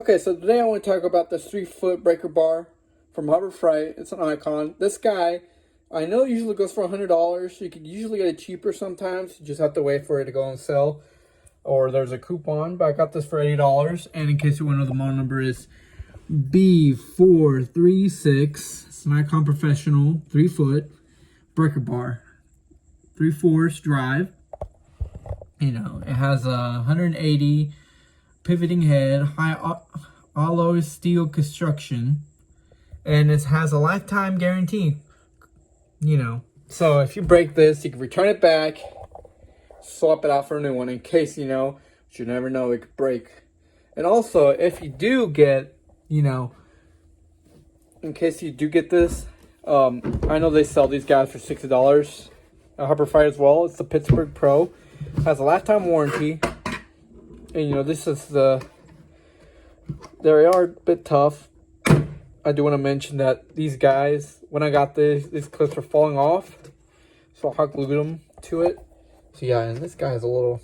Okay, so today I want to talk about this 3-foot breaker bar from Harbor Freight. It's an icon. This guy, I know usually goes for $100. You could usually get it cheaper sometimes. You just have to wait for it to go on sale. Or there's a coupon, but I got this for $80. And in case you want to know, the model number is B436. It's an Icon Professional 3-foot breaker bar. 3/4 drive. You know, it has a 180 pivoting head, high alloy steel construction, and it has a lifetime guarantee. You know, so if you break this, you can return it back, swap it out for a new one in case, you know, but you never know, it could break. And also, if you do get, you know, in case you do get this, I know they sell these guys for $60 at Harbor Freight as well. It's the Pittsburgh Pro. Has a lifetime warranty. And you know, this is they are a bit tough. I do want to mention that these guys, when I got these clips are falling off. So I hot glued them to it. So yeah, and this guy is a little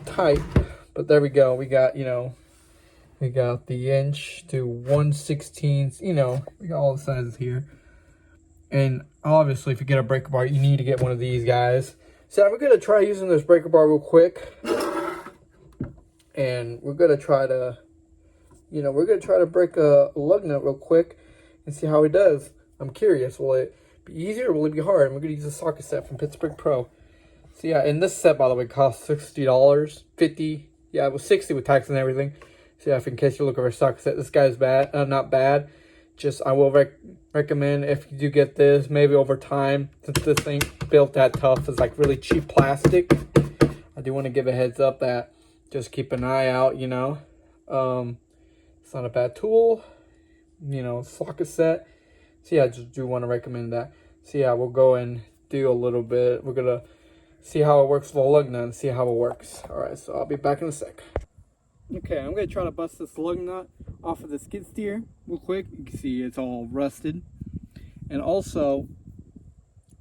tight. But there we go. We got, you know, we got the inch to 1/16. You know, we got all the sizes here. And obviously, if you get a breaker bar, you need to get one of these guys. So we're going to try using this breaker bar real quick. And we're going to try to, you know, break a lug nut real quick and see how it does. I'm curious, will it be easier or will it be hard? And we're going to use a socket set from Pittsburgh Pro. So yeah, and this set, by the way, cost $60, $50. Yeah, it was $60 with tax and everything. So yeah, if in case you're looking for a socket set, this guy's not bad. Just, I will recommend if you do get this, maybe over time, since this ain't built that tough, it's like really cheap plastic. I do want to give a heads up that just keep an eye out, you know. It's not a bad tool, you know, socket set. So yeah, I just do want to recommend that. So yeah, we'll go and do a little bit. We're going to see how it works with the lug nut and see how it works. All right, so I'll be back in a sec. Okay, I'm going to try to bust this lug nut off of the skid steer real quick. You can see it's all rusted. And also,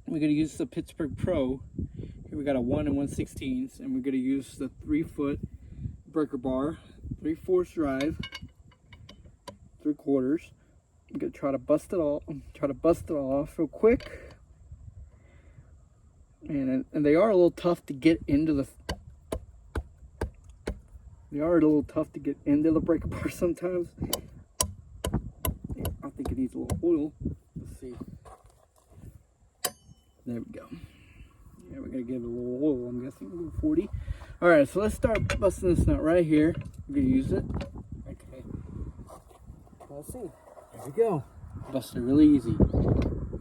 we're going to use the Pittsburgh Pro. Here we got a 1 1/16, and we're going to use the 3-foot breaker bar, 3/4 drive, 3/4. I'm going to try to bust it off real quick. And they are a little tough to get into the breaker bar sometimes. I think it needs a little oil. Let's see. There we go. Yeah, we're gonna give it a little oil, I'm guessing, a little 40. Alright, so let's start busting this nut right here. We're gonna use it. Okay. Let's see. There we go. Busted it really easy.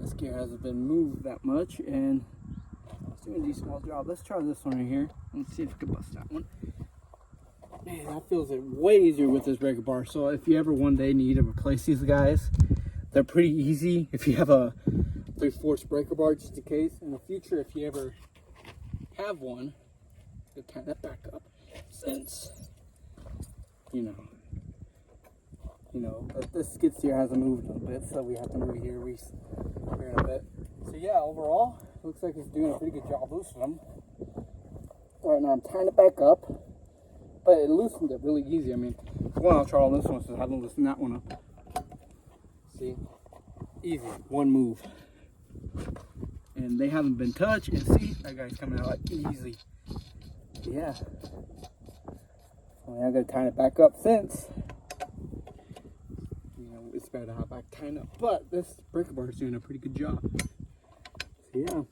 This gear hasn't been moved that much, and it's doing a decent job. Let's try this one right here. Let's see if we can bust that one. Man, that feels it way easier with this breaker bar. So if you ever one day need to replace these guys, they're pretty easy. If you have a 3/4 breaker bar, just in case. In the future, if you ever have one, you can tie that back up. Since, you know, this skid steer hasn't moved a bit, so we have to move here in a bit. So yeah, overall, looks like it's doing a pretty good job loosening them. Right now, I'm tying it back up. But it loosened it really easy. I mean, one I'll try on this one, so I haven't loosened that one up. See? Easy. One move. And they haven't been touched. And see, that guy's coming out like easy. Yeah. I'm going to tie it back up since, you know, it's better to have back tying up. But this breaker bar is doing a pretty good job. So yeah.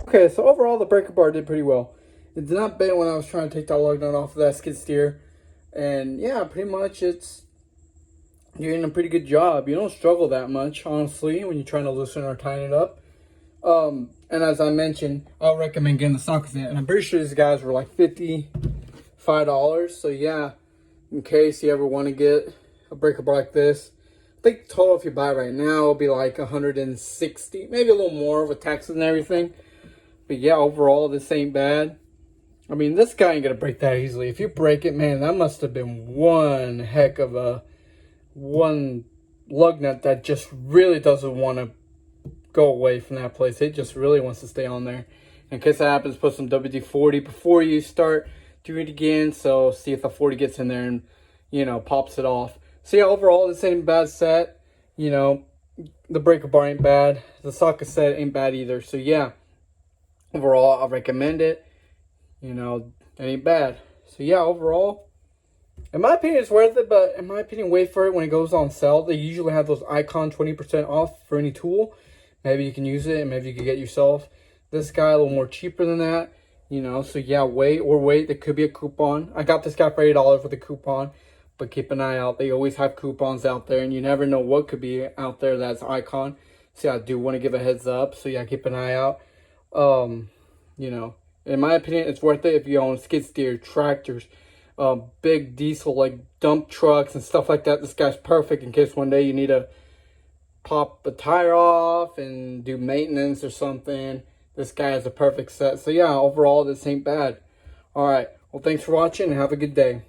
Okay, so overall the breaker bar did pretty well. It did not bend when I was trying to take that lug nut off of that skid steer. And yeah, pretty much you're doing a pretty good job. You don't struggle that much, honestly, when you're trying to loosen or tighten it up. And as I mentioned, I'll recommend getting the socket set. And I'm pretty sure these guys were like $55. So yeah, in case you ever want to get a breaker bar like this, I think total if you buy it right now will be like $160, maybe a little more with taxes and everything. But yeah, overall, this ain't bad. I mean, this guy ain't going to break that easily. If you break it, man, that must have been one heck of one lug nut that just really doesn't want to go away from that place. It just really wants to stay on there. In case that happens, put some WD-40 before you start doing it again. So see if the 40 gets in there and, you know, pops it off. So yeah, overall, this ain't a bad set. You know, the breaker bar ain't bad. The socket set ain't bad either. So yeah, overall, I recommend it. You know, it ain't bad. So yeah, overall, in my opinion, it's worth it. But in my opinion, wait for it when it goes on sale. They usually have those icon 20% off for any tool. Maybe you can use it, and maybe you can get yourself this guy a little more cheaper than that. You know, so yeah, wait. There could be a coupon. I got this guy for $8 with a coupon. But keep an eye out. They always have coupons out there, and you never know what could be out there that's icon. So yeah, I do want to give a heads up. So yeah, keep an eye out. You know, in my opinion, it's worth it if you own skid steer, tractors, big diesel like dump trucks and stuff like that. This guy's perfect in case one day you need to pop a tire off and do maintenance or something. This guy is a perfect set. So yeah, overall, this ain't bad. All right. Well, thanks for watching and have a good day.